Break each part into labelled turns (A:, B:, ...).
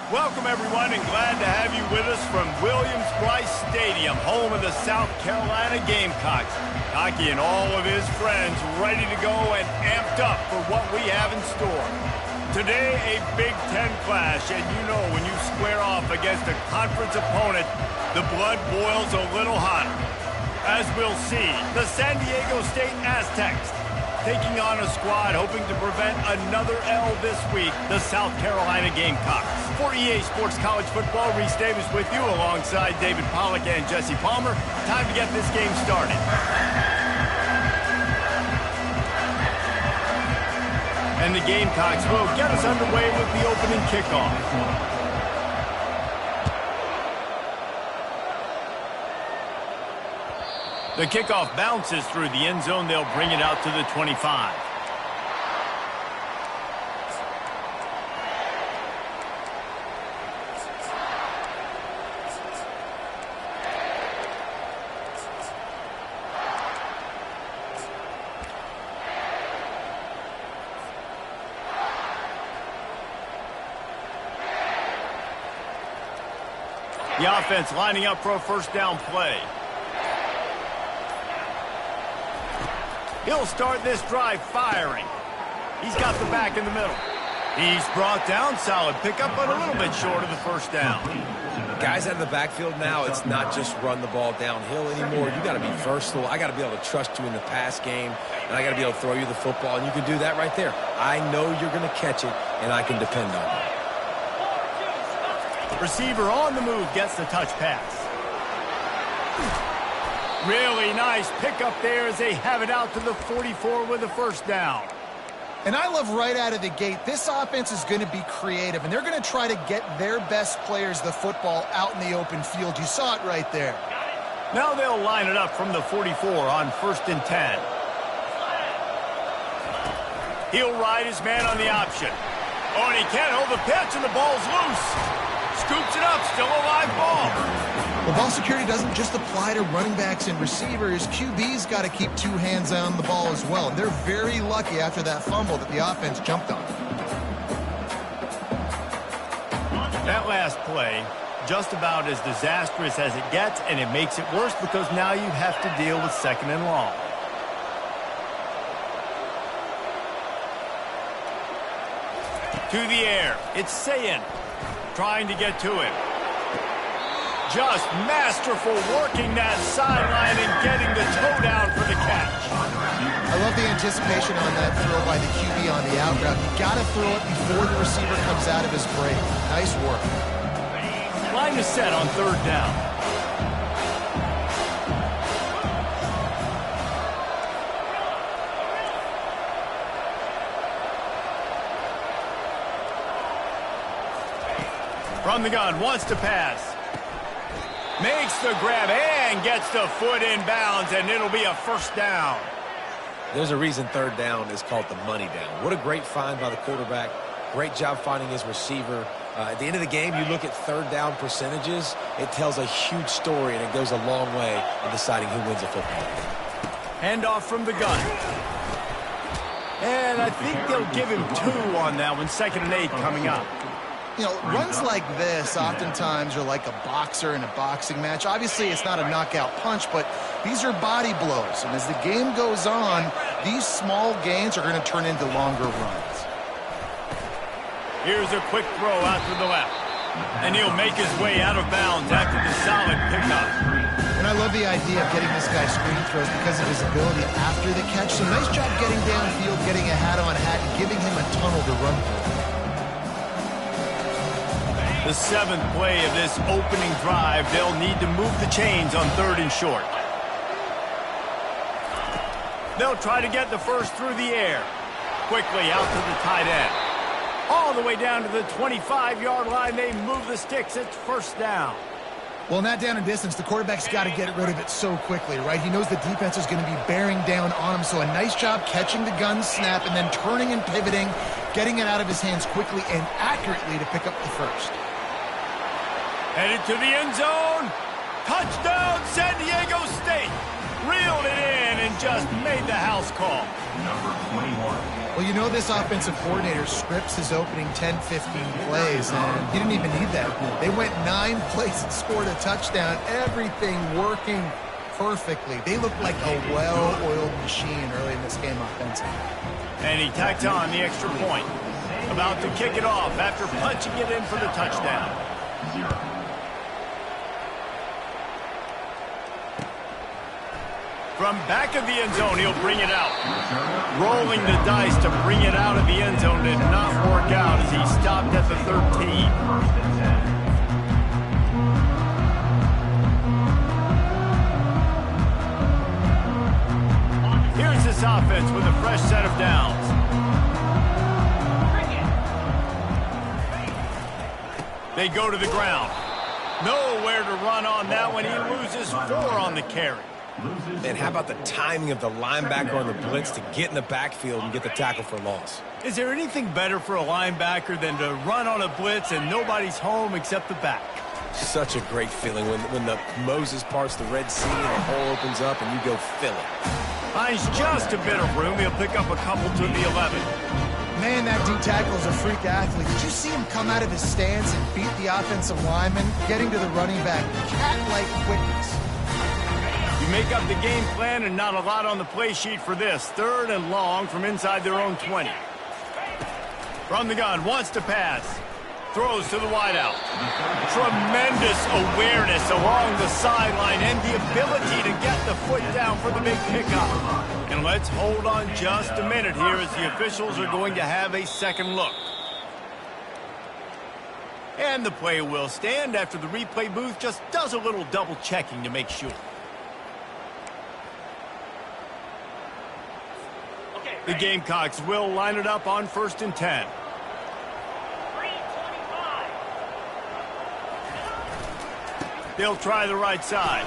A: Welcome, everyone, and glad to have you with us from Williams-Brice Stadium, home of the South Carolina Gamecocks. Hockey and all of his friends ready to go and amped up for what we have in store. Today, a Big Ten clash, and you know when you square off against a conference opponent, the blood boils a little hotter. As we'll see, the San Diego State Aztecs taking on a squad hoping to prevent another L this week, the South Carolina Gamecocks. For EA Sports College Football, Reese Davis with you alongside David Pollack and Jesse Palmer. Time to get this game started. And the Gamecocks will get us underway with the opening kickoff. The kickoff bounces through the end zone. They'll bring it out to the 25. The offense lining up for a first down play. He'll start this drive firing. He's got the back in the middle. He's brought down. Solid pickup, but a little bit short of the first down.
B: Guys out of the backfield now, it's not just run the ball downhill anymore. You got to be versatile. I got to be able to trust you in the pass game, and I got to be able to throw you the football, and you can do that right there. I know you're going to catch it, and I can depend on you.
A: Receiver on the move gets the touch pass. Really nice pickup there as they have it out to the 44 with a first down.
C: And I love right out of the gate, this offense is going to be creative, and they're going to try to get their best players the football out in the open field. You saw it right there.
A: Now they'll line it up from the 44 on 1st and 10. He'll ride his man on the option. Oh, and he can't hold the pitch, and the ball's loose. Scoops it up, still a live ball.
C: Well, ball security doesn't just apply to running backs and receivers. QB's got to keep two hands on the ball as well. And they're very lucky after that fumble that the offense jumped on.
A: That last play, just about as disastrous as it gets, and it makes it worse because now you have to deal with 2nd and long. To the air, it's Sayin trying to get to him. Just masterful working that sideline and getting the toe down for the catch.
C: I love the anticipation on that throw by the QB on the out route. You got to throw it before the receiver comes out of his break. Nice work.
A: Line is set on 3rd down. From the gun, wants to pass. Makes the grab and gets the foot in bounds, and it'll be a first down.
B: There's a reason 3rd down is called the money down. What a great find by the quarterback. Great job finding his receiver. At the end of the game, you look at 3rd down percentages. It tells a huge story, and it goes a long way in deciding who wins a football game.
A: Handoff from the gun. And I think they'll give him 2 on that one. 2nd and 8 coming up.
C: You know, runs like this oftentimes are like a boxer in a boxing match. Obviously, it's not a knockout punch, but these are body blows. And as the game goes on, these small gains are going to turn into longer runs.
A: Here's a quick throw out to the left. And he'll make his way out of bounds after the solid pickup.
C: And I love the idea of getting this guy screen throws because of his ability after the catch. So nice job getting downfield, getting a hat-on-hat, and giving him a tunnel to run through.
A: The 7th play of this opening drive, they'll need to move the chains on 3rd and short. They'll try to get the first through the air. Quickly out to the tight end. All the way down to the 25-yard line, they move the sticks. It's first down.
C: Well, in that down and distance, the quarterback's got to get rid of it so quickly, right? He knows the defense is going to be bearing down on him, so a nice job catching the gun snap and then turning and pivoting, getting it out of his hands quickly and accurately to pick up the first.
A: Headed to the end zone. Touchdown, San Diego State. Reeled it in and just made the house call.
D: Number 21.
C: Well, you know this offensive coordinator scripts his opening 10, 15 plays, and he didn't even need that. They went 9 plays and scored a touchdown. Everything working perfectly. They looked like a well-oiled machine early in this game offensively.
A: And he tacked on the extra point. About to kick it off after punching it in for the touchdown.
D: 0.
A: From back of the end zone, he'll bring it out. Rolling the dice to bring it out of the end zone did not work out as he stopped at the 13. Here's this offense with a fresh set of downs. They go to the ground. Nowhere to run on that one. He loses 4 on the carry.
B: Man, how about the timing of the linebacker on the blitz to get in the backfield and get the tackle for loss?
A: Is there anything better for a linebacker than to run on a blitz and nobody's home except the back?
B: Such a great feeling when the Moses parts the Red Sea and the hole opens up and you go fill it.
A: Finds just a bit of room. He'll pick up a couple to the 11.
C: Man, that D tackle is a freak athlete. Did you see him come out of his stance and beat the offensive lineman, getting to the running back? Cat-like quickness.
A: You make up the game plan and not a lot on the play sheet for this. 3rd and long from inside their own 20. From the gun, wants to pass. Throws to the wideout. Tremendous awareness along the sideline and the ability to get the foot down for the big pickup. And let's hold on just a minute here as the officials are going to have a second look. And the play will stand after the replay booth just does a little double checking to make sure. The Gamecocks will line it up on 1st and 10. They'll try the right side.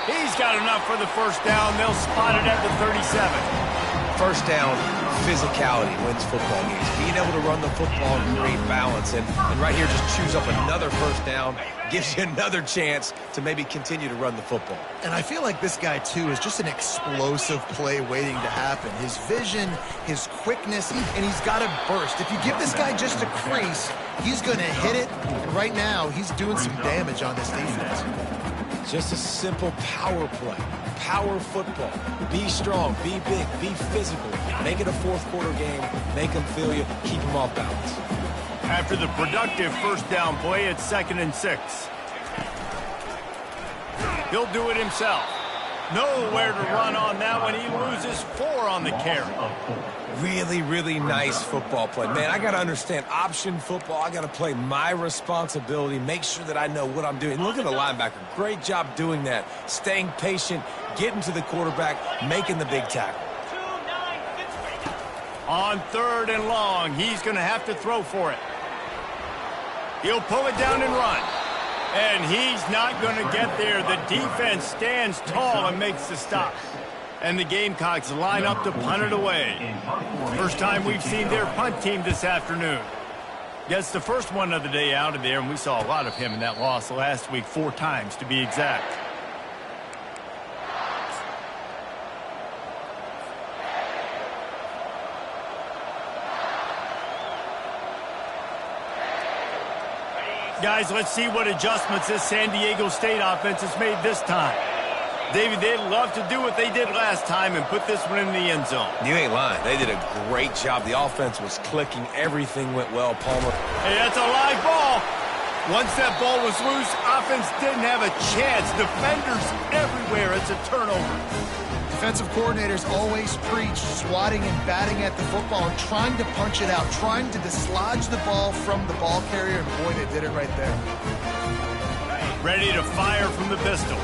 A: He's got enough for the first down. They'll spot it at the 37.
B: First down, physicality wins football games. Being able to run the football and create balance. And right here, just choose up another first down. Gives you another chance to maybe continue to run the football.
C: And I feel like this guy, too, is just an explosive play waiting to happen. His vision, his quickness, and he's got a burst. If you give this guy just a crease, he's going to hit it. And right now, he's doing some damage on this defense.
B: Just a simple power play. Power football. Be strong, be big, be physical. Make it a 4th quarter game. Make them feel you. Keep them off balance.
A: After the productive first down play, it's 2nd and 6. He'll do it himself. Nowhere to run on that one. He loses 4 on the carry.
B: Really, really nice football play. Man, I got to understand option football. I got to play my responsibility, make sure that I know what I'm doing. Look at the linebacker. Great job doing that. Staying patient, getting to the quarterback, making the big tackle.
A: On 3rd and long, he's going to have to throw for it. He'll pull it down and run. And he's not going to get there. The defense stands tall and makes the stop. And the Gamecocks line up to punt it away. First time we've seen their punt team this afternoon. Gets the first one of the day out of there, and we saw a lot of him in that loss last week, 4 times to be exact. Guys, let's see what adjustments this San Diego State offense has made this time. David, they'd love to do what they did last time and put this one in the end zone.
B: You ain't lying. They did a great job. The offense was clicking. Everything went well, Palmer.
A: Hey, that's a live ball. Once that ball was loose, offense didn't have a chance. Defenders everywhere. It's a turnover.
C: Defensive coordinators always preach swatting and batting at the football and trying to punch it out, trying to dislodge the ball from the ball carrier, and boy, they did it right there.
A: Ready to fire from the pistol.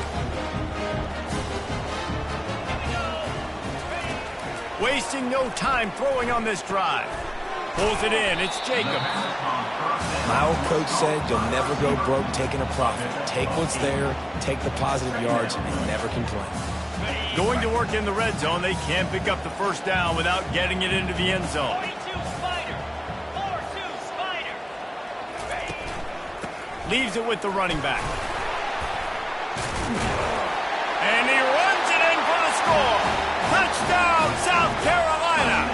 A: Wasting no time throwing on this drive. Pulls it in. It's Jacobs.
B: My old coach said you'll never go broke taking a profit. Take what's there, take the positive yards, and never complain.
A: Going to work in the red zone. They can't pick up the first down without getting it into the end zone.
E: 42 Spider. 4-2 Spider.
A: Leaves it with the running back. And he runs it in for the score. Touchdown, South Carolina!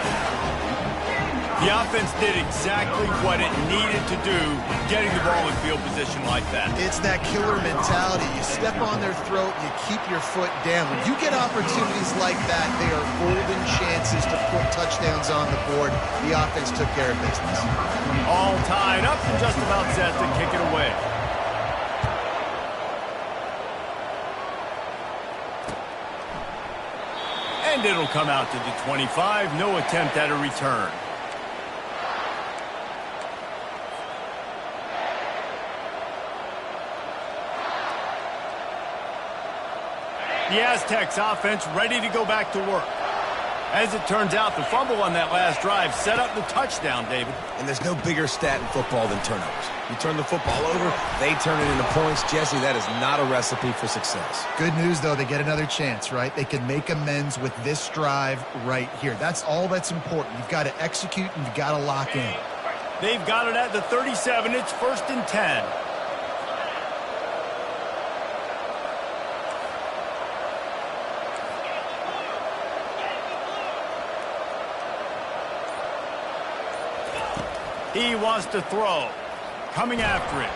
A: The offense did exactly what it needed to do, getting the ball in field position like that.
C: It's that killer mentality. You step on their throat, you keep your foot down. When you get opportunities like that, they are golden chances to put touchdowns on the board. The offense took care of business.
A: All tied up and just about set to kick it away. And it'll come out to the 25. No attempt at a return. The Aztecs offense ready to go back to work. As it turns out, the fumble on that last drive set up the touchdown, David.
B: And there's no bigger stat in football than turnovers. You turn the football over, they turn it into points. Jesse, that is not a recipe for success.
C: Good news, though, they get another chance, right? They can make amends with this drive right here. That's all that's important. You've got to execute and you've got to lock in.
A: They've got it at the 37. It's 1st and 10. He wants to throw. Coming after it.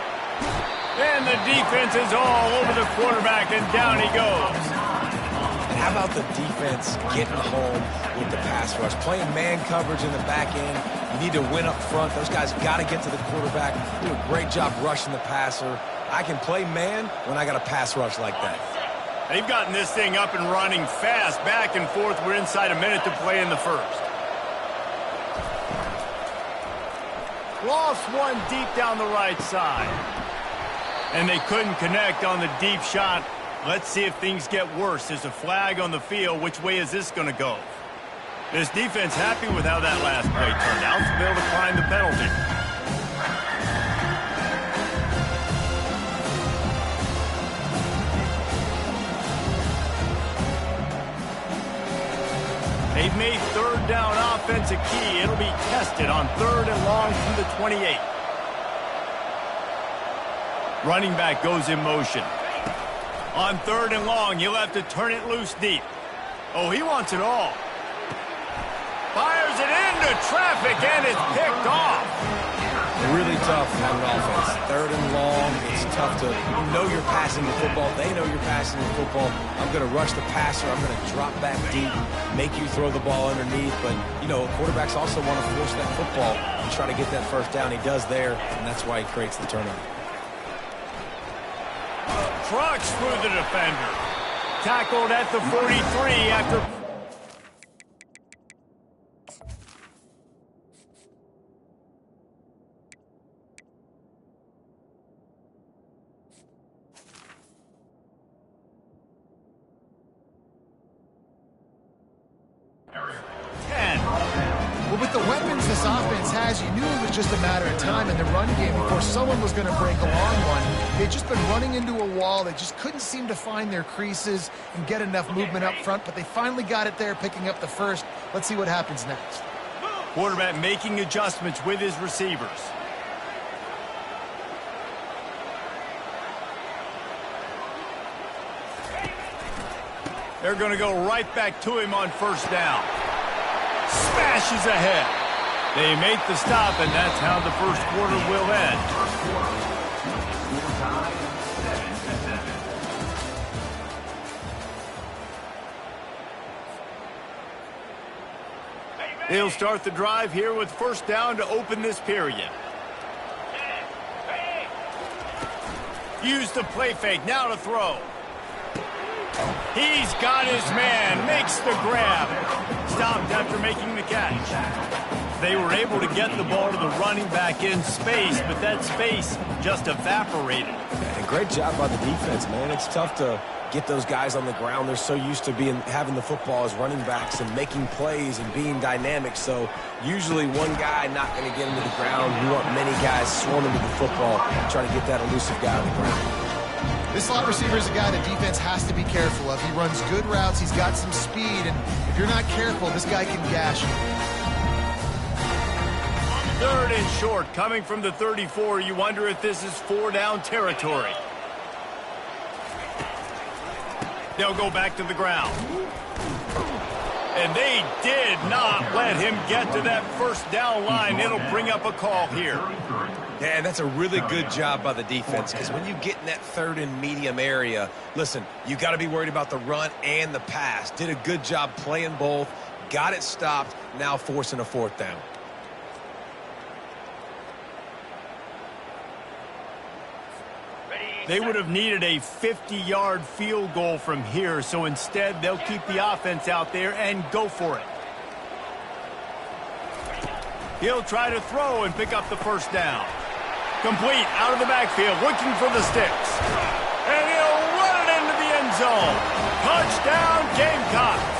A: And the defense is all over the quarterback, and down he goes.
B: And how about the defense getting home with the pass rush? Playing man coverage in the back end. You need to win up front. Those guys got to get to the quarterback. Do a great job rushing the passer. I can play man when I got a pass rush like that.
A: They've gotten this thing up and running fast, back and forth. We're inside a minute to play in the first. Lost one deep down the right side. And they couldn't connect on the deep shot. Let's see if things get worse. There's a flag on the field. Which way is this going to go? This defense happy with how that last play turned out, so they'll decline the penalty. They've made third down offense a key. It'll be tested on 3rd and long from the 28. Running back goes in motion. On 3rd and long, you'll have to turn it loose deep. Oh, he wants it all. Fires it into traffic, and it's picked off.
B: Really tough on an offense. 3rd and long, it's tough to know you're passing the football. They know you're passing the football. I'm going to rush the passer. I'm going to drop back deep, make you throw the ball underneath. But, you know, quarterbacks also want to force that football and try to get that first down. He does there, and that's why he creates the turnover.
A: Trucks through the defender. Tackled at the 43 after...
C: Well, with the weapons this offense has, you knew it was just a matter of time in the run game before someone was going to break a long one. They'd just been running into a wall. They just couldn't seem to find their creases and get enough movement up front, but they finally got it there, picking up the first. Let's see what happens next.
A: Quarterback making adjustments with his receivers. They're going to go right back to him on 1st down. Smashes ahead. They make the stop, and that's how the first quarter will end. They'll start the drive here with 1st down to open this period. Use the play fake, now to throw. He's got his man, makes the grab. Stopped after making the catch. They were able to get the ball to the running back in space, but that space just evaporated.
B: And great job by the defense, man. It's tough to get those guys on the ground. They're so used to having the football as running backs and making plays and being dynamic. So usually one guy not going to get into the ground. You want many guys swarming to the football, trying to get that elusive guy on the ground.
C: This slot receiver is a guy the defense has to be careful of. He runs good routes. He's got some speed, and if you're not careful, this guy can gash you.
A: 3rd and short, coming from the 34. You wonder if this is 4-down territory. They'll go back to the ground. And they did not let him get to that first down line. It'll bring up a call here.
B: Yeah, that's a really good job by the defense, because when you get in that third and medium area, listen, you got to be worried about the run and the pass. Did a good job playing both, got it stopped, now forcing a fourth down.
A: They would have needed a 50-yard field goal from here, so instead they'll keep the offense out there and go for it. He'll try to throw and pick up the first down. Complete out of the backfield, looking for the sticks. And he'll run it into the end zone. Touchdown, Gamecocks.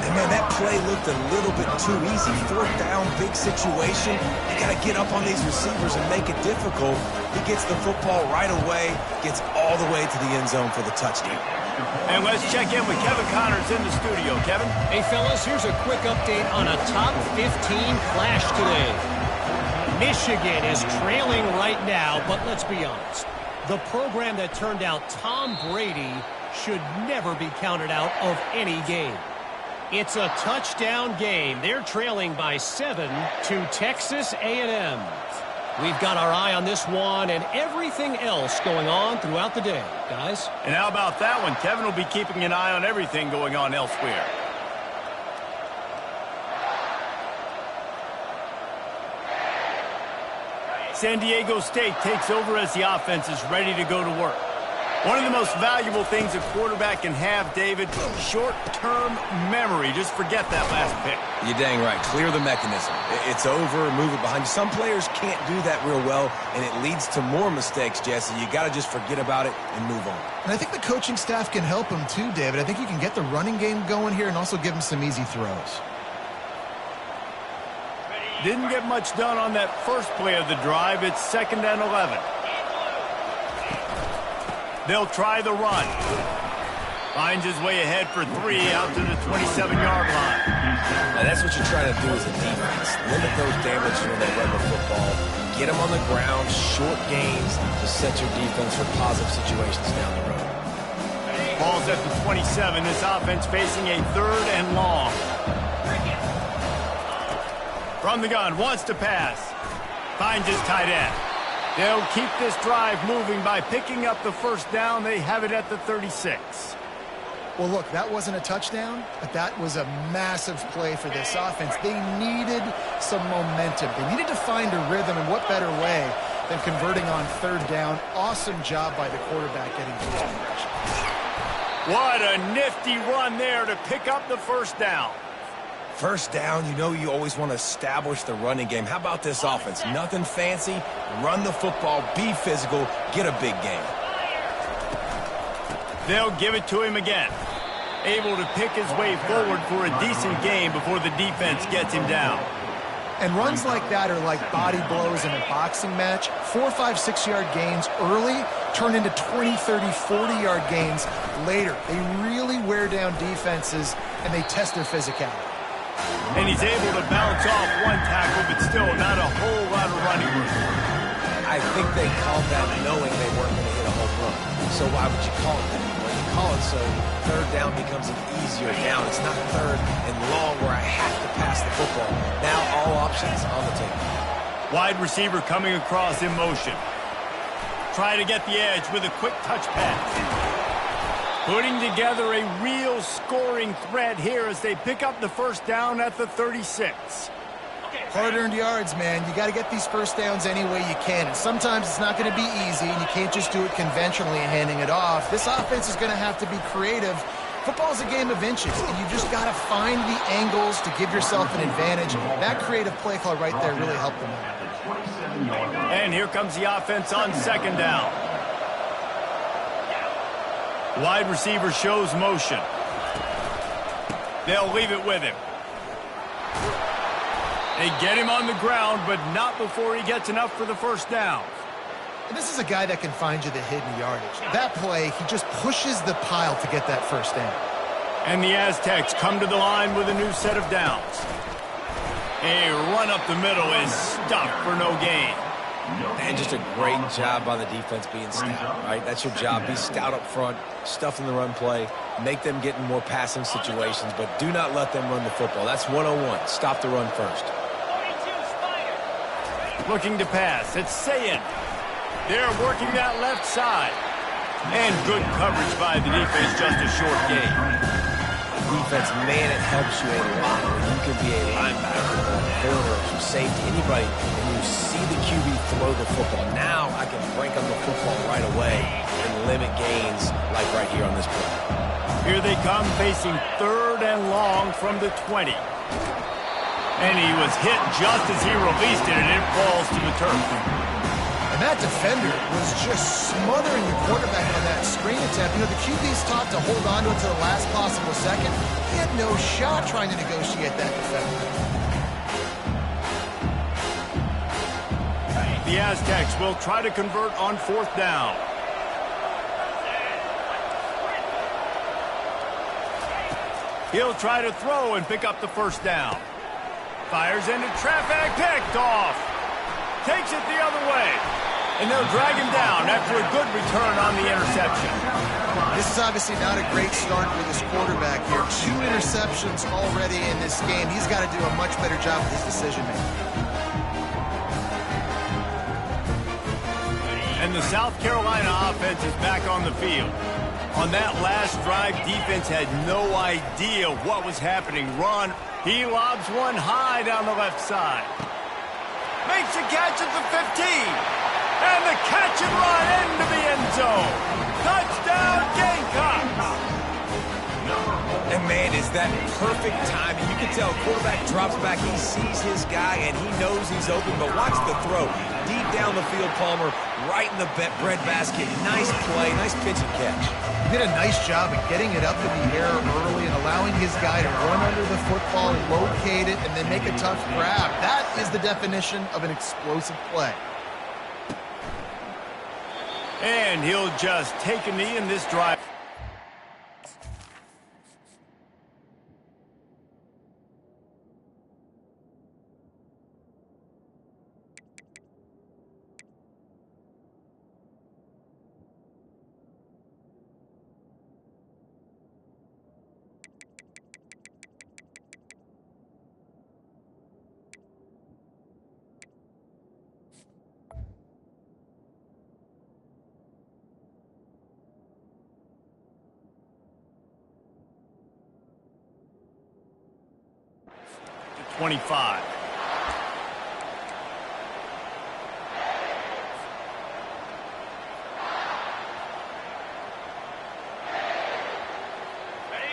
B: And man, that play looked a little bit too easy. Fourth down, big situation. You got to get up on these receivers and make it difficult. He gets the football right away, gets all the way to the end zone for the touchdown.
A: And let's check in with Kevin Connors in the studio. Kevin?
F: Hey, fellas, here's a quick update on a top 15 flash today. Michigan is trailing right now, but let's be honest. The program that turned out Tom Brady should never be counted out of any game. It's a touchdown game. They're trailing by 7 to Texas A&M. We've got our eye on this one and everything else going on throughout the day, guys.
A: And how about that one? Kevin will be keeping an eye on everything going on elsewhere. San Diego State takes over as the offense is ready to go to work. One of the most valuable things a quarterback can have, David, short-term memory. Just forget that last pick.
B: You're dang right. Clear the mechanism. It's over, move it behind you. Some players can't do that real well, and it leads to more mistakes, Jesse. You got to just forget about it and move on.
C: And I think the coaching staff can help him too, David. I think you can get the running game going here and also give him some easy throws.
A: Didn't get much done on that first play of the drive. It's 2nd and 11. They'll try the run. Finds his way ahead for 3 out to the 27-yard line.
B: Now that's what you're trying to do as a defense. Limit those damages when they run the football. Get them on the ground, short gains to set your defense for positive situations down the road.
A: Ball's at the 27. This offense facing a 3rd and long. From the gun, wants to pass. Finds his tight end. They'll keep this drive moving by picking up the first down. They have it at the 36.
C: Well, look, that wasn't a touchdown, but that was a massive play for this offense. They needed some momentum. They needed to find a rhythm, and what better way than converting on 3rd down. Awesome job by the quarterback getting to his direction.
A: What a nifty run there to pick up the first down.
B: First down, you know you always want to establish the running game. How about this offense? Nothing fancy. Run the football, be physical, get a big game.
A: They'll give it to him again. Able to pick his way forward for a decent game before the defense gets him down.
C: And runs like that are like body blows in a boxing match. 4, 5, 6-yard gains early turn into 20, 30, 40-yard gains later. They really wear down defenses, and they test their physicality.
A: And he's able to bounce off one tackle, but still not a whole lot of running room.
B: I think they called that knowing they weren't going to hit a home run. So why would you call it that? Well, you call it so 3rd down becomes an easier down. It's not 3rd and long where I have to pass the football. Now all options on the table.
A: Wide receiver coming across in motion. Try to get the edge with a quick touch pass. Putting together a real scoring threat here as they pick up the first down at the 36.
C: Hard-earned yards, man. You got to get these first downs any way you can. And sometimes it's not going to be easy, and you can't just do it conventionally and handing it off. This offense is going to have to be creative. Football's a game of inches, and you just got to find the angles to give yourself an advantage. That creative play call right there really helped them out.
A: And here comes the offense on 2nd down. Wide receiver shows motion. They'll leave it with him. They get him on the ground, but not before he gets enough for the first down.
C: And this is a guy that can find you the hidden yardage. That play, he just pushes the pile to get that first down.
A: And the Aztecs come to the line with a new set of downs. A run up the middle is stuffed for no gain.
B: And just a great job by the defense being stout, right? That's your job. Be stout up front, stuff in the run play, make them get in more passing situations, but do not let them run the football. That's 101. Stop the run first.
E: 42, Spider.
A: Looking to pass. It's Sayin. They're working that left side. And good coverage by the defense, just a short gain.
B: Defense, man, it helps you a lot when you can be a linebacker or a corner or safety, anybody, and you see the QB throw the football. Now I can break up the football right away and limit gains like right here on this play.
A: Here they come, facing 3rd and long from the 20. And he was hit just as he released it, and it falls to the turf.
C: And that defender was just smothering the quarterback on that screen attempt. You know, the QB's taught to hold on to it to the last possible second. He had no shot trying to negotiate that defender.
A: The Aztecs will try to convert on 4th down. He'll try to throw and pick up the 1st down. Fires into traffic, picked off. Takes it the other way. And they'll drag him down after a good return on the interception.
C: This is obviously not a great start for this quarterback here. 2 interceptions already in this game. He's got to do a much better job with his decision-making.
A: And the South Carolina offense is back on the field. On that last drive, defense had no idea what was happening. Run. He lobs one high down the left side. Makes a catch at the 15. And the catch and run into the end zone. Touchdown, Gamecocks.
B: And man, is that perfect timing. You can tell quarterback drops back, he sees his guy, and he knows he's open, but watch the throw. Deep down the field, Palmer, right in the bread basket. Nice play, nice pitch and catch.
C: He did a nice job of getting it up in the air early and allowing his guy to run under the football, locate it, and then make a tough grab. That is the definition of an explosive play.
A: And he'll just take a knee in this drive. to 25.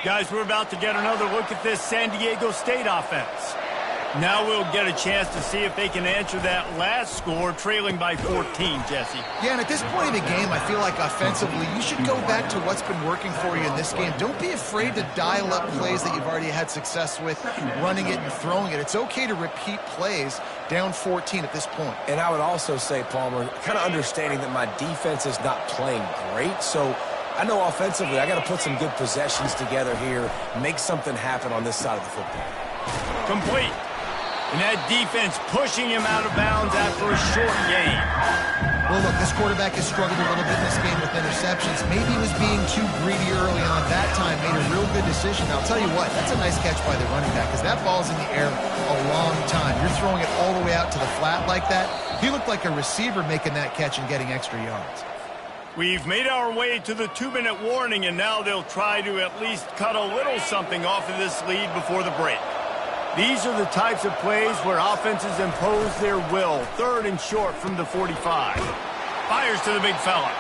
A: Guys, we're about to get another look at this San Diego State offense. Now we'll get a chance to see if they can answer that last score, trailing by 14, Jesse.
C: Yeah, and at this point in the game, I feel like offensively, you should go back to what's been working for you in this game. Don't be afraid to dial up plays that you've already had success with, running it and throwing it. It's okay to repeat plays down 14 at this point.
B: And I would also say, Palmer, kind of understanding that my defense is not playing great, so I know offensively I got to put some good possessions together here, make something happen on this side of the football.
A: Complete. And that defense pushing him out of bounds after a short gain.
C: Well, look, this quarterback has struggled a little bit in this game with interceptions. Maybe he was being too greedy early on. That time made a real good decision. I'll tell you what, that's a nice catch by the running back because that ball's in the air a long time. You're throwing it all the way out to the flat like that. He looked like a receiver making that catch and getting extra yards.
A: We've made our way to the 2-minute warning, and now they'll try to at least cut a little something off of this lead before the break. These are the types of plays where offenses impose their will. 3rd and short from the 45. Fires to the big fella.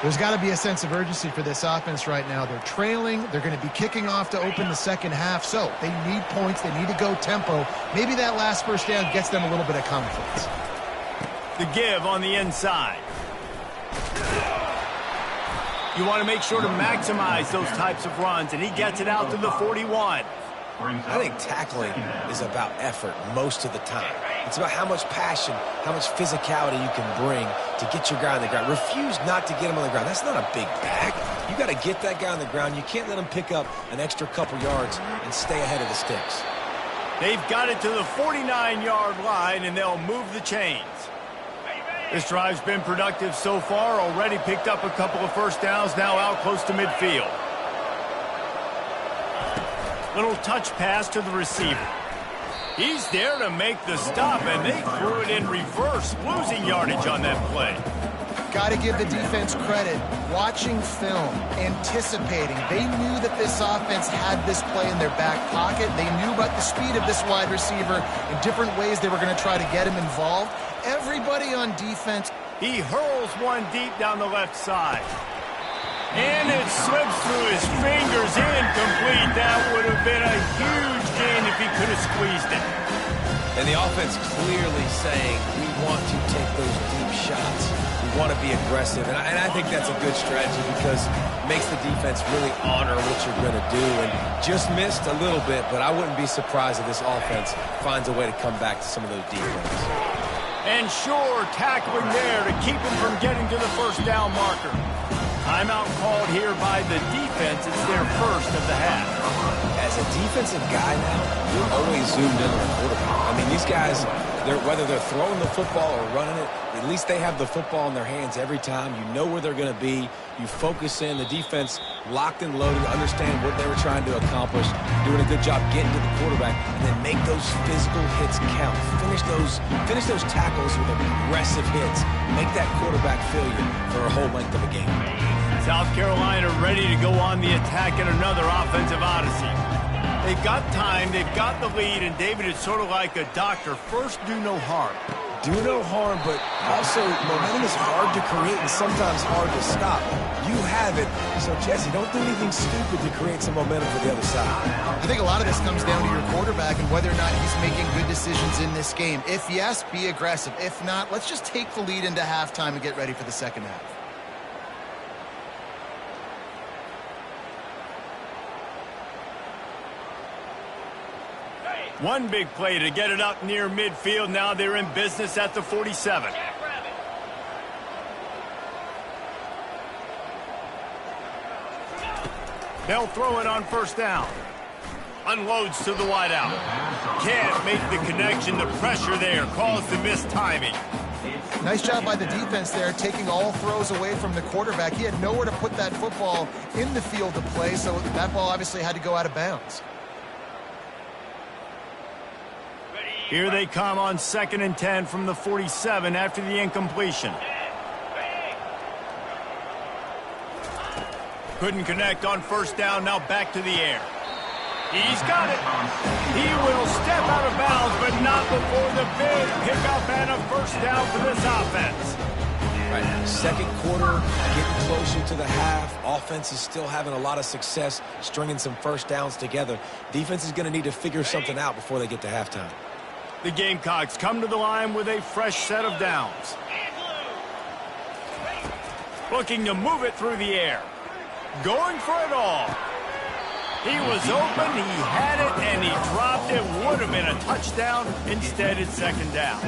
C: There's got to be a sense of urgency for this offense right now. They're trailing. They're going to be kicking off to open the second half. So they need points. They need to go tempo. Maybe that last first down gets them a little bit of confidence.
A: The give on the inside. You want to make sure to maximize those types of runs, and he gets it out to the 41.
B: I think tackling is about effort most of the time. It's about how much passion, how much physicality you can bring to get your guy on the ground. Refuse not to get him on the ground. That's not a big bag. You got to get that guy on the ground. You can't let him pick up an extra couple yards and stay ahead of the sticks.
A: They've got it to the 49-yard line, and they'll move the chains. This drive's been productive so far, already picked up a couple of first downs, now out close to midfield. Little touch pass to the receiver. He's there to make the stop, and they threw it in reverse, losing yardage on that play.
C: Got to give the defense credit. Watching film, anticipating. They knew that this offense had this play in their back pocket. They knew about the speed of this wide receiver in different ways they were going to try to get him involved. Everybody on defense.
A: He hurls one deep down the left side. And it slips through his fingers, incomplete. That would have been a huge gain if he could have squeezed it.
B: And the offense clearly saying, we want to take those deep shots. We want to be aggressive. And I think that's a good strategy because it makes the defense really honor what you're going to do. And just missed a little bit, but I wouldn't be surprised if this offense finds a way to come back to some of those deep ones.
A: And sure, tackling there to keep him from getting to the first down marker. Timeout called here by the defense. It's their first of the half.
B: As a defensive guy now, you're always zoomed in on the quarterback. I mean, these guys, whether they're throwing the football or running it, at least they have the football in their hands every time. You know where they're going to be. You focus in. The defense locked and loaded, understand what they were trying to accomplish, doing a good job getting to the quarterback, and then make those physical hits count. Finish those tackles with aggressive hits. Make that quarterback feel you for a whole length of a game.
A: South Carolina ready to go on the attack in another offensive odyssey. They've got time, they've got the lead, and David, it's sort of like a doctor. First, do no harm.
B: Do no harm, but also momentum is hard to create and sometimes hard to stop. You have it, so Jesse, don't do anything stupid to create some momentum for the other side.
C: I think a lot of this comes down to your quarterback and whether or not he's making good decisions in this game. If yes, be aggressive. If not, let's just take the lead into halftime and get ready for the second half.
A: One big play to get it up near midfield. Now they're in business at the 47. They'll throw it on first down. Unloads to the wideout. Can't make the connection. The pressure there caused the missed timing.
C: Nice job by the defense there, taking all throws away from the quarterback. He had nowhere to put that football in the field to play, so that ball obviously had to go out of bounds.
A: Here they come on 2nd and 10 from the 47 after the incompletion. Couldn't connect on first down, now back to the air. He's got it. He will step out of bounds, but not before the big pickup and a first down for this offense.
B: Right, second quarter, getting closer to the half. Offense is still having a lot of success stringing some first downs together. Defense is going to need to figure something out before they get to halftime.
A: The Gamecocks come to the line with a fresh set of downs. Looking to move it through the air. Going for it all. He was open, he had it, and he dropped it. Would have been a touchdown. Instead, it's second down.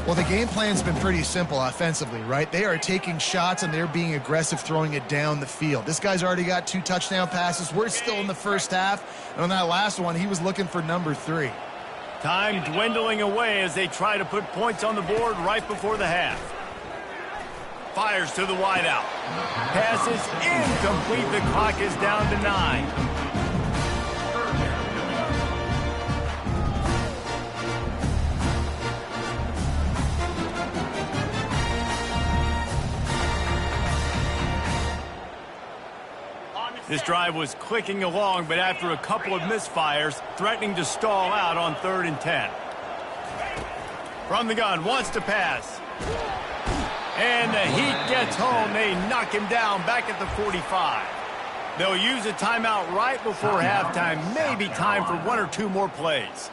C: Well, the game plan's been pretty simple offensively, right? They are taking shots, and they're being aggressive, throwing it down the field. This guy's already got 2 touchdown passes. We're still in the first half. And on that last one, he was looking for number 3.
A: Time dwindling away as they try to put points on the board right before the half. Fires to the wideout. Pass is incomplete. The clock is down to 9. This drive was clicking along, but after a couple of misfires, threatening to stall out on 3rd and 10. From the gun, wants to pass. And the heat gets home. They knock him down back at the 45. They'll use a timeout right before halftime. Maybe time for 1 or 2 more plays.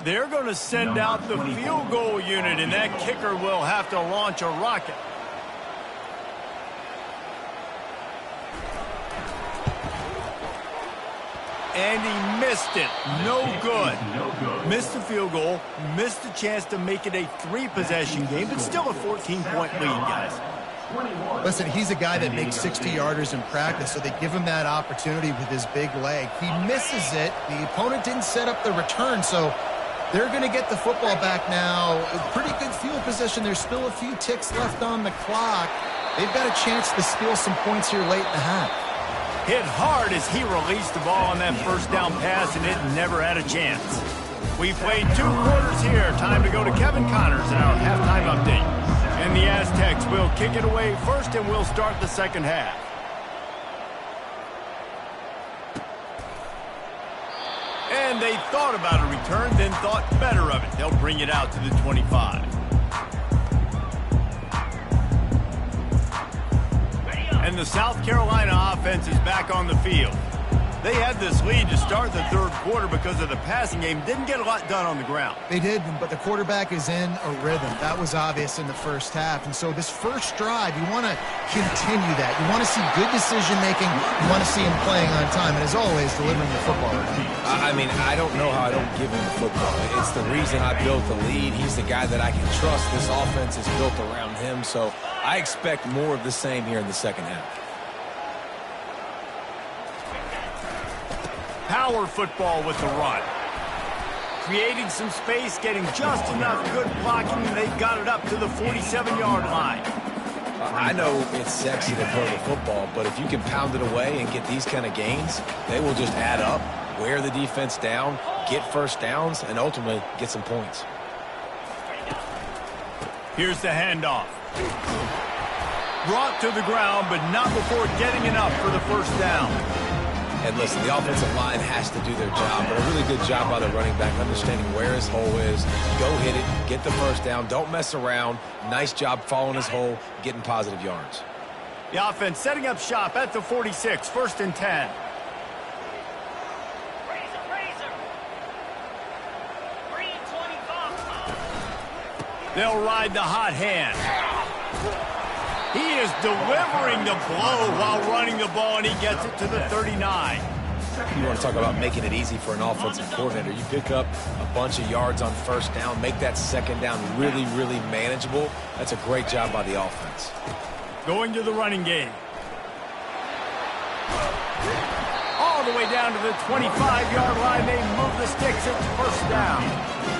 A: They're going to send out the field goal unit, and that kicker will have to launch a rocket. And he missed it. No good. Missed the field goal, missed the chance to make it a 3-possession game, but still a 14-point lead, guys.
C: Listen, he's a guy that makes 60-yarders in practice, so they give him that opportunity with his big leg. He misses it. The opponent didn't set up the return, so they're going to get the football back now. Pretty good field position. There's still a few ticks left on the clock. They've got a chance to steal some points here late in the half.
A: Hit hard as he released the ball on that first down pass, and it never had a chance. We played 2 quarters here. Time to go to Kevin Connors in our halftime update. And the Aztecs will kick it away first, and we'll start the second half. And they thought about a return, then thought better of it. They'll bring it out to the 25. And the South Carolina offense is back on the field. They had this lead to start the third quarter because of the passing game. Didn't get a lot done on the ground.
C: They did, but the quarterback is in a rhythm. That was obvious in the first half. And so this first drive, you want to continue that. You want to see good decision-making. You want to see him playing on time. And as always, delivering the football.
B: I mean, I don't know how I don't give him the football. It's the reason I built the lead. He's the guy that I can trust. This offense is built around him. So I expect more of the same here in the second half.
A: Power football with the run. Creating some space, getting just enough good blocking, and they've got it up to the 47-yard line.
B: I know it's sexy to throw the football, but if you can pound it away and get these kind of gains, they will just add up, wear the defense down, get first downs, and ultimately get some points.
A: Here's the handoff. Brought to the ground, but not before getting enough for the first down.
B: And listen, the offensive line has to do their job, but a really good job by the running back understanding where his hole is. Go hit it, get the first down, don't mess around. Nice job following his hole, getting positive yards.
A: The offense setting up shop at the 46, 1st and 10.
E: Green 25.
A: They'll ride the hot hand. He is delivering the blow while running the ball, and he gets it to the 39.
B: You want to talk about making it easy for an offensive coordinator. You pick up a bunch of yards on first down, make that second down really, really manageable. That's a great job by the offense.
A: Going to the running game. All the way down to the 25-yard line. They move the sticks. It's first down.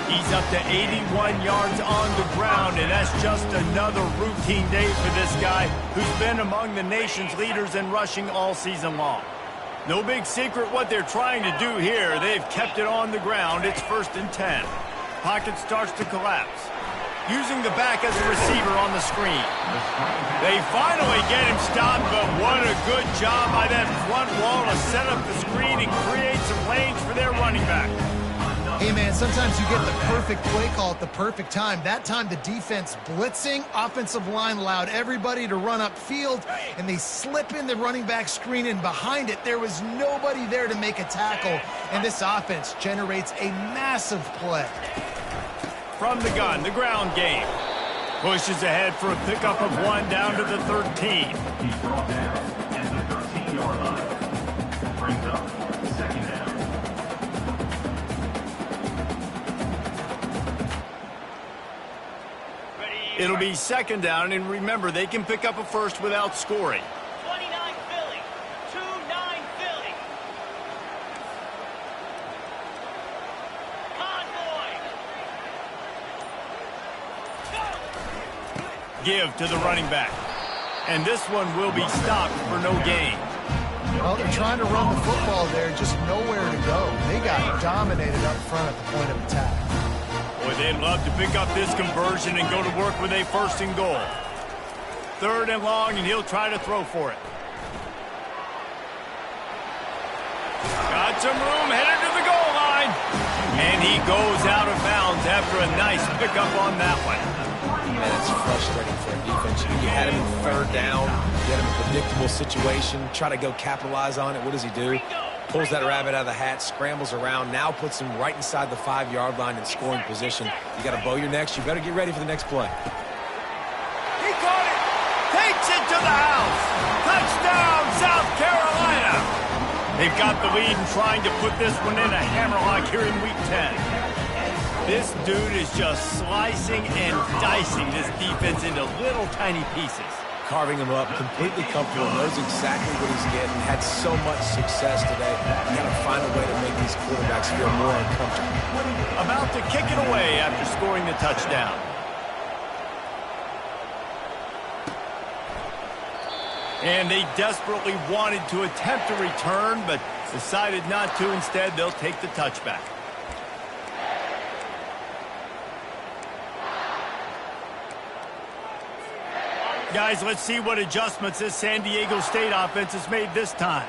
A: He's up to 81 yards on the ground, and that's just another routine day for this guy who's been among the nation's leaders in rushing all season long. No big secret what they're trying to do here. They've kept it on the ground. It's 1st and 10. Pocket starts to collapse. Using the back as a receiver on the screen. They finally get him stopped, but what a good job by that front wall to set up the screen and create some lanes for their running back.
C: Hey, man, sometimes you get the perfect play call at the perfect time. That time, the defense blitzing, offensive line allowed everybody to run upfield, and they slip in the running back screen, and behind it, there was nobody there to make a tackle, and this offense generates a massive play.
A: From the gun, the ground game. Pushes ahead for a pickup of 1 down to the 13.
D: He's brought down at the 13-yard line. Brings up second down.
A: It'll be second down, and remember, they can pick up a first without scoring.
E: 29 Philly. 2-9 Philly. Convoy.
A: Give to the running back. And this one will be stopped for no gain.
C: Well, they're trying to run the football there, just nowhere to go. They got dominated up front at the point of attack.
A: Boy, they'd love to pick up this conversion and go to work with a 1st and goal. 3rd and long, and he'll try to throw for it. Got some room, headed to the goal line. And he goes out of bounds after a nice pickup on that one.
B: Man, it's frustrating for a defense. You had him in 3rd down, get him in a predictable situation, try to go capitalize on it. What does he do? Pulls that rabbit out of the hat, scrambles around, now puts him right inside the 5-yard line in scoring position. You got to bow your necks. You better get ready for the next play.
A: He caught it. Takes it to the house. Touchdown, South Carolina. They've got the lead and trying to put this one in a hammerlock here in Week 10. This dude is just slicing and dicing this defense into little tiny pieces.
B: carving him up, completely comfortable, knows exactly what he's getting, had so much success today. You got to find a way to make these quarterbacks feel more uncomfortable.
A: About to kick it away after scoring the touchdown. And they desperately wanted to attempt a return, but decided not to. Instead, they'll take the touchback. Guys, let's see what adjustments this San Diego State offense has made this time.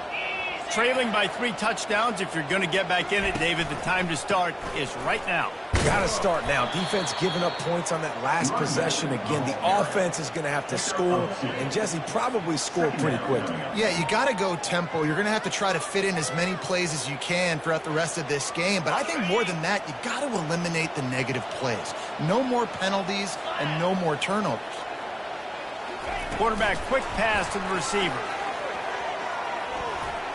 A: Trailing by 3 touchdowns. If you're going to get back in it, David, the time to start is right now.
B: Got to start now. Defense giving up points on that last possession again. The offense is going to have to score, and Jesse probably score pretty quickly.
C: Yeah, you got to go tempo. You're going to have to try to fit in as many plays as you can throughout the rest of this game. But I think more than that, you got to eliminate the negative plays. No more penalties and no more turnovers.
A: Quarterback, quick pass to the receiver.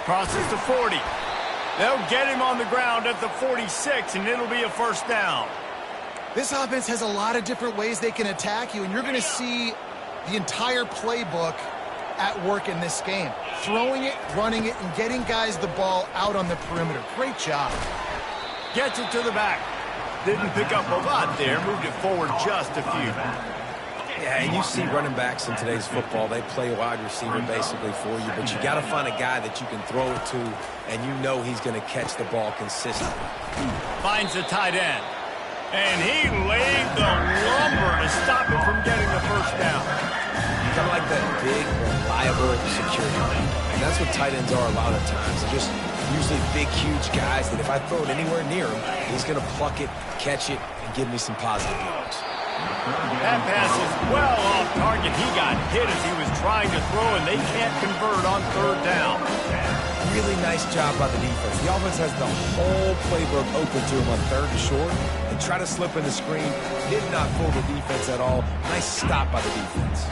A: Crosses to 40. They'll get him on the ground at the 46, and it'll be a first down.
C: This offense has a lot of different ways they can attack you, and you're going to see the entire playbook at work in this game. Throwing it, running it, and getting guys the ball out on the perimeter. Great job.
A: Gets it to the back. Didn't pick up a lot there. Moved it forward just a few.
B: Yeah, and you see running backs in today's football, they play wide receiver basically for you, but you got to find a guy that you can throw it to, and you know he's going to catch the ball consistently.
A: Finds the tight end, and he laid the lumber to stop it from getting the first down.
B: Kind of like that big, reliable security. And that's what tight ends are a lot of times. They're just usually big, huge guys that if I throw it anywhere near him, he's going to pluck it, catch it, and give me some positive yards.
A: That pass is well off target. He got hit as he was trying to throw, and they can't convert on 3rd down.
B: Really nice job by the defense. The offense has the whole playbook open to him on 3rd and short. They try to slip in the screen. Did not fool the defense at all. Nice stop by the defense.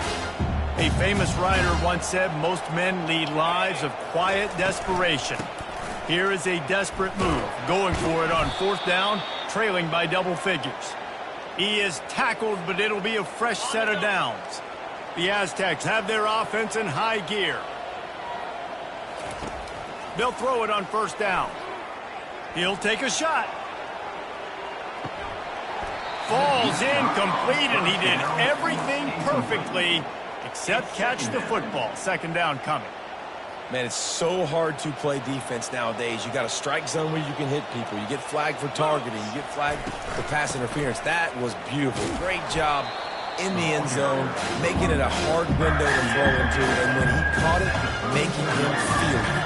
A: A famous writer once said, most men lead lives of quiet desperation. Here is a desperate move. Going for it on 4th down, trailing by double figures. He is tackled, but it'll be a fresh set of downs. The Aztecs have their offense in high gear. They'll throw it on 1st down. He'll take a shot. Falls incomplete, and he did everything perfectly except catch the football. 2nd down coming.
B: Man, it's so hard to play defense nowadays. You got a strike zone where you can hit people. You get flagged for targeting. You get flagged for pass interference. That was beautiful. Great job in the end zone, making it a hard window to throw into. And when he caught it, making him feel it.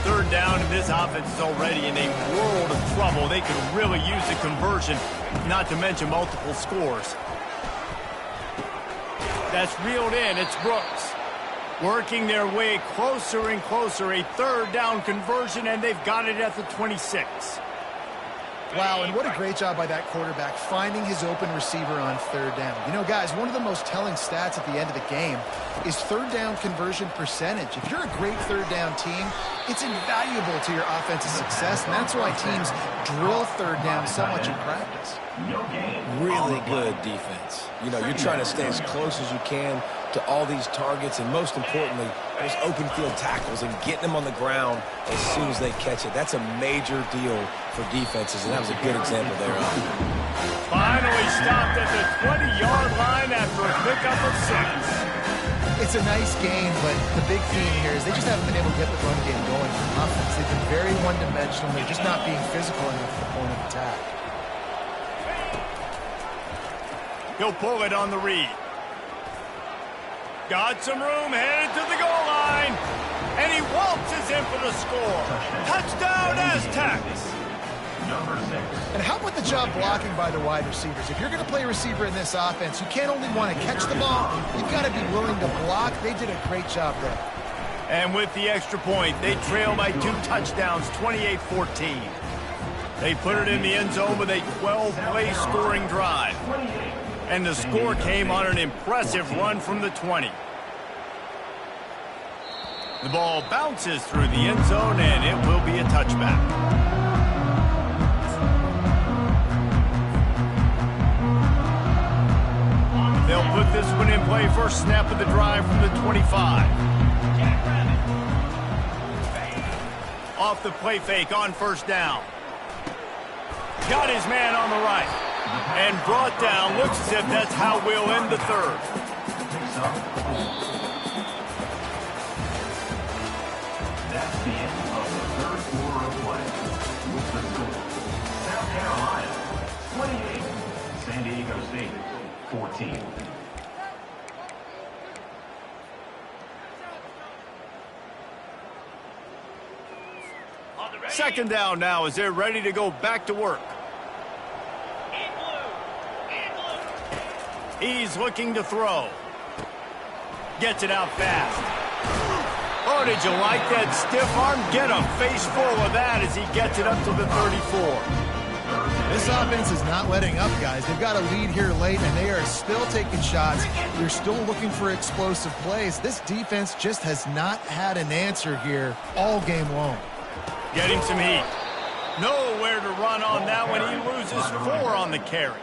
A: 3rd down, and this offense is already in a world of trouble. They could really use a conversion, not to mention multiple scores. That's reeled in. It's Brooks. Working their way closer and closer. A 3rd down conversion, and they've got it at the 26.
C: Wow, and what a great job by that quarterback, finding his open receiver on 3rd down. You know, guys, one of the most telling stats at the end of the game is 3rd down conversion percentage. If you're a great 3rd down team, it's invaluable to your offensive success, and that's why teams drill 3rd down so much in practice.
B: Really good defense. You know, you're trying to stay as close as you can to all these targets, and most importantly, those open field tackles and getting them on the ground as soon as they catch it. That's a major deal for defenses, and that was a good example there.
A: Finally stopped at the 20-yard line after a pickup of 6.
C: It's a nice game, but the big theme here is they just haven't been able to get the run game going for offense. They've been very one-dimensional. They're just not being physical enough at the point of attack.
A: He'll pull it on the read. Got some room, headed to the goal line. And he waltzes in for the score. Touchdown, Aztecs.
C: And how about the job blocking by the wide receivers? If you're going to play receiver in this offense, you can't only want to catch the ball, you've got to be willing to block. They did a great job there.
A: And with the extra point, they trail by 2 touchdowns, 28-14. They put it in the end zone with a 12-play scoring drive. And the score came on an impressive run from the 20. The ball bounces through the end zone, and it will be a touchback. adjustment in play, first snap of the drive from the 25. Off the play fake on first down. Got his man on the right. And brought down. Looks as if that's how we'll end the third.
D: That's the end of the third quarter of play. With the score, South Carolina 28, San Diego State 14.
A: Second down now as they're ready to go back to work. He's looking to throw. Gets it out fast. Oh, did you like that stiff arm? Get a face full of that as he gets it up to the 34.
C: This offense is not letting up, guys. They've got a lead here late, and they are still taking shots. They're still looking for explosive plays. This defense just has not had an answer here all game long.
A: Getting some heat. Nowhere to run on that one. He loses 4 on the carry.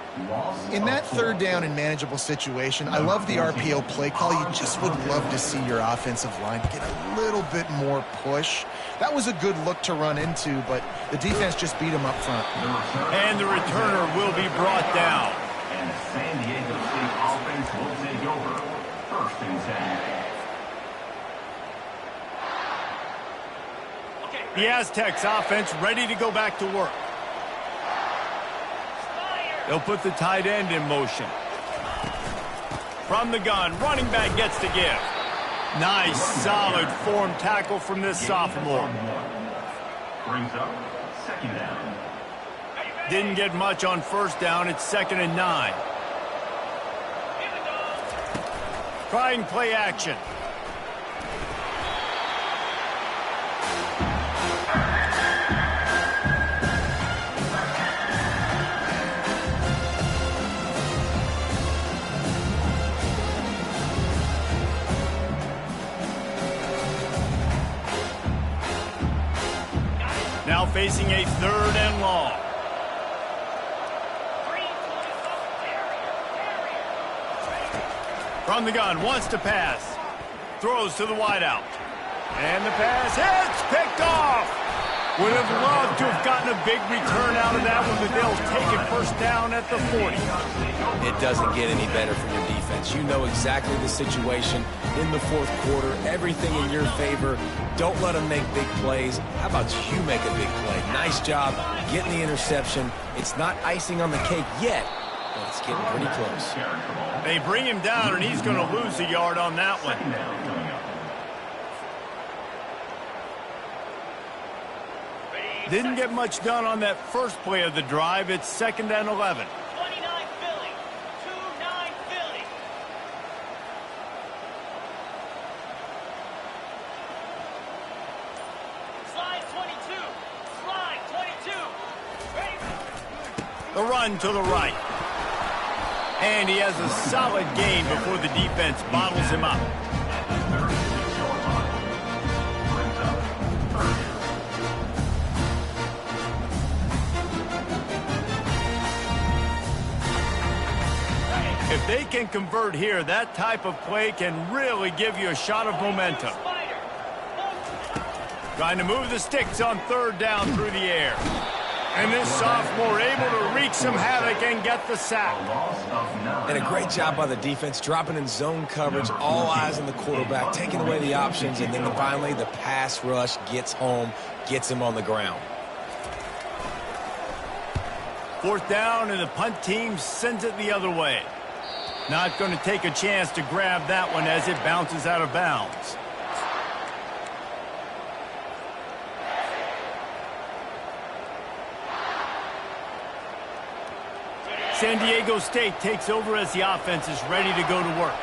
C: In that third down and manageable situation, I love the RPO play call. You just would love to see your offensive line get a little bit more push. That was a good look to run into, but the defense just beat him up front.
A: And the returner will be brought down.
D: And the San Diego State offense will take over. First and 10.
A: The Aztecs offense ready to go back to work. They'll put the tight end in motion. From the gun, running back gets to give. Nice, solid form tackle from this sophomore.
D: Brings up second down.
A: Didn't get much on first down. It's 2nd and 9. Trying play action. Now facing a 3rd and long. From the gun, wants to pass. Throws to the wideout. And the pass hits, picked off. Would have loved to have gotten a big return out of that one, but they'll take it first down at the 40.
B: It doesn't get any better from your defense. You know exactly the situation in the fourth quarter. Everything in your favor. Don't let them make big plays. How about you make a big play? Nice job getting the interception. It's not icing on the cake yet, but it's getting pretty close.
A: They bring him down, and he's going to lose a yard on that one. Didn't get much done on that first play of the drive. It's 2nd and 11.
E: 29 Philly. 2-9 Philly. Slide 22. Slide 22. Ready?
A: The run to the right. And he has a solid gain before the defense bottles him up. If they can convert here, that type of play can really give you a shot of momentum. Trying to move the sticks on 3rd down through the air. And this sophomore able to wreak some havoc and get the sack.
B: And a great job by the defense, dropping in zone coverage, all eyes on the quarterback, taking away the options, and then finally the pass rush gets home, gets him on the ground.
A: 4th down, and the punt team sends it the other way. Not going to take a chance to grab that one as it bounces out of bounds. San Diego State takes over as the offense is ready to go to work.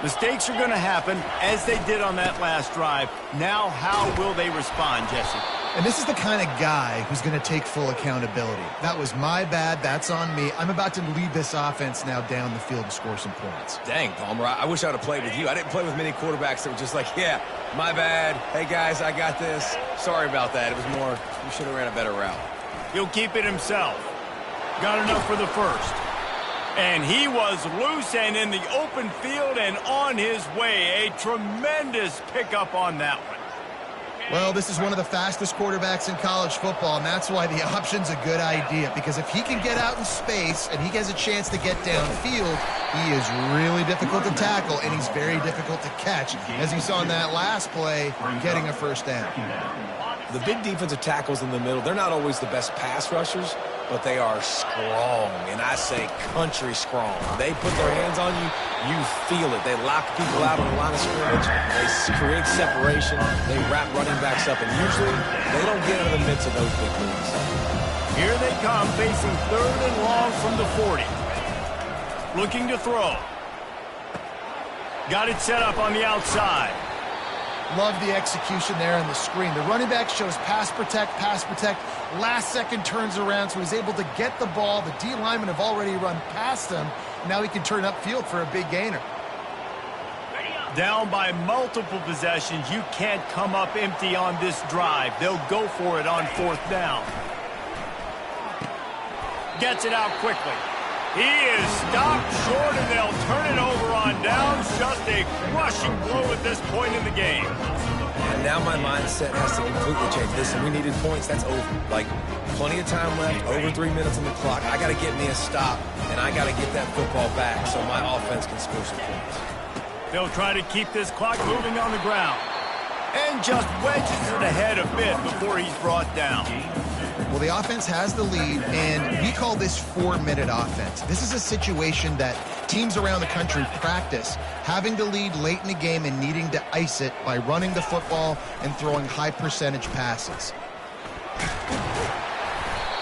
A: Mistakes are going to happen, as they did on that last drive. Now, how will they respond, Jesse?
C: And this is the kind of guy who's going to take full accountability. That was my bad. That's on me. I'm about to lead this offense now down the field and score some points.
B: Dang, Palmer, I wish I would have played with you. I didn't play with many quarterbacks that were just like, yeah, my bad. Hey, guys, I got this. Sorry about that. It was more, you should have ran a better route.
A: He'll keep it himself. Got enough for the first. And he was loose and in the open field and on his way. A tremendous pickup on that one.
C: Well, this is one of the fastest quarterbacks in college football, and that's why the option's a good idea. Because if he can get out in space and he has a chance to get downfield, he is really difficult to tackle, and he's very difficult to catch, as you saw in that last play, getting a first down.
B: The big defensive tackles in the middle, they're not always the best pass rushers, but they are strong, and I say country strong. They put their hands on you, you feel it. They lock people out on the line of scrimmage. They create separation. They wrap running backs up, and usually they don't get out of the midst of those big leads.
A: Here they come, facing 3rd and long from the 40. Looking to throw. Got it set up on the outside.
C: Love the execution there on the screen. The running back shows pass protect, last second turns around, so he's able to get the ball. The D linemen have already run past him. Now he can turn upfield for a big gainer.
A: Down by multiple possessions. You can't come up empty on this drive. They'll go for it on 4th down. Gets it out quickly. He is stopped short, and they'll turn it over on downs. Just a crushing blow at this point in the game.
B: And now my mindset has to completely change. Listen, we needed points. That's over. Like, plenty of time left, over 3 minutes on the clock. I got to get me a stop, and I got to get that football back so my offense can score some points.
A: They'll try to keep this clock moving on the ground. And just wedges it ahead a bit before he's brought down.
C: Well, the offense has the lead, and we call this 4-minute offense. This is a situation that teams around the country practice, having the lead late in the game and needing to ice it by running the football and throwing high-percentage passes.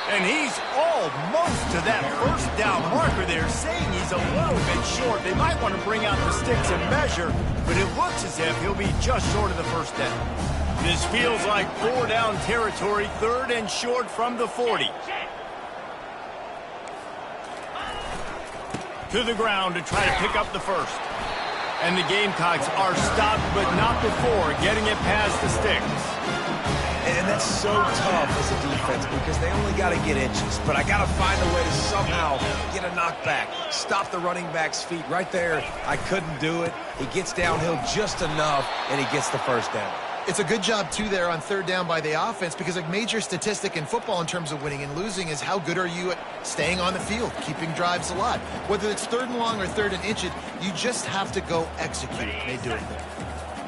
A: And he's almost to that first down marker there, saying he's a little bit short. They might want to bring out the sticks and measure, but it looks as if he'll be just short of the first down. This feels like 4-down territory, 3rd and short from the 40. To the ground to try to pick up the first. And the Gamecocks are stopped, but not before getting it past the sticks.
B: And that's so tough as a defense because they only got to get inches. But I got to find a way to somehow get a knockback, stop the running back's feet. Right there, I couldn't do it. He gets downhill just enough, and he gets the first down.
C: It's a good job, too, there on 3rd down by the offense because a major statistic in football in terms of winning and losing is how good are you at staying on the field, keeping drives alive. Whether it's 3rd and long or 3rd and inches, you just have to go execute. They do it there.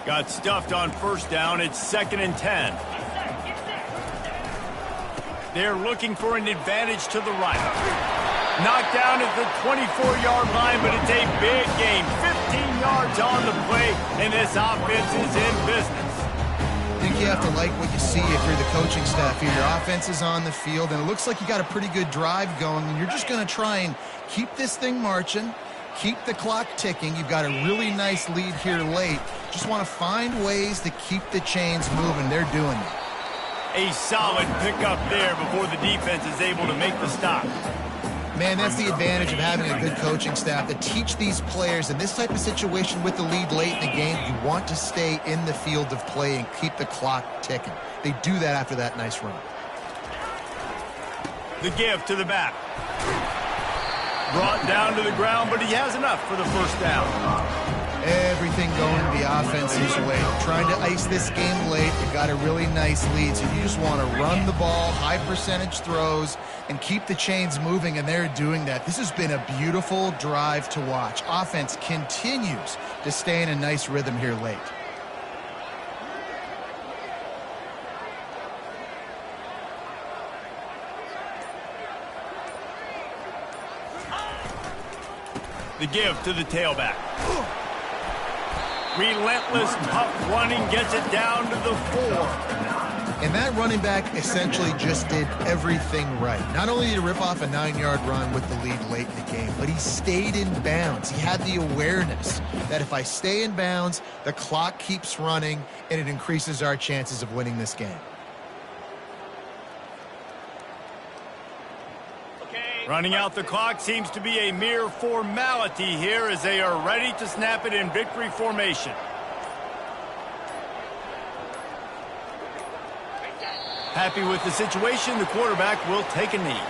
A: Got stuffed on 1st down. It's 2nd and 10. They're looking for an advantage to the right. Knocked down at the 24-yard line, but it's a big gain. 15 yards on the play, and this offense is in business.
C: I think you have to like what you see if you're the coaching staff here. Your offense is on the field, and it looks like you got a pretty good drive going, and you're just going to try and keep this thing marching, keep the clock ticking. You've got a really nice lead here late. Just want to find ways to keep the chains moving. They're doing it.
A: A solid pickup there before the defense is able to make the stop.
C: Man, that's the advantage of having a good coaching staff to teach these players in this type of situation with the lead late in the game. You want to stay in the field of play and keep the clock ticking. They do that after that nice run.
A: The give to the back. Brought down to the ground, but he has enough for the first down.
C: Everything going the offense's way. Trying to ice this game late. You've got a really nice lead, so you just want to run the ball, high percentage throws, and keep the chains moving, and they're doing that. This has been a beautiful drive to watch. Offense continues to stay in a nice rhythm here late.
A: The give to the tailback. Relentless, tough running gets it down to the 4.
C: And that running back essentially just did everything right. Not only did he rip off a 9-yard run with the lead late in the game, but he stayed in bounds. He had the awareness that if I stay in bounds, the clock keeps running, and it increases our chances of winning this game.
A: Running out the clock seems to be a mere formality here as they are ready to snap it in victory formation. Happy with the situation, the quarterback will take a knee.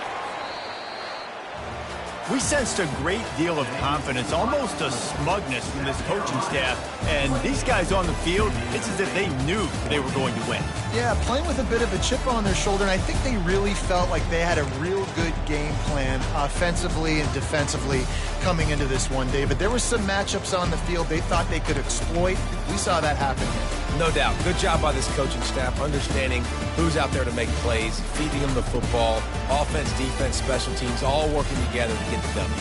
A: We sensed a great deal of confidence, almost a smugness from this coaching staff. And these guys on the field, it's as if they knew they were going to win.
C: Yeah, playing with a bit of a chip on their shoulder, and I think they really felt like they had a real good game plan offensively and defensively coming into this one, David. There were some matchups on the field they thought they could exploit. We saw that happen.
B: No doubt. Good job by this coaching staff, understanding who's out there to make plays, feeding them the football, offense, defense, special teams, all working together to get the W.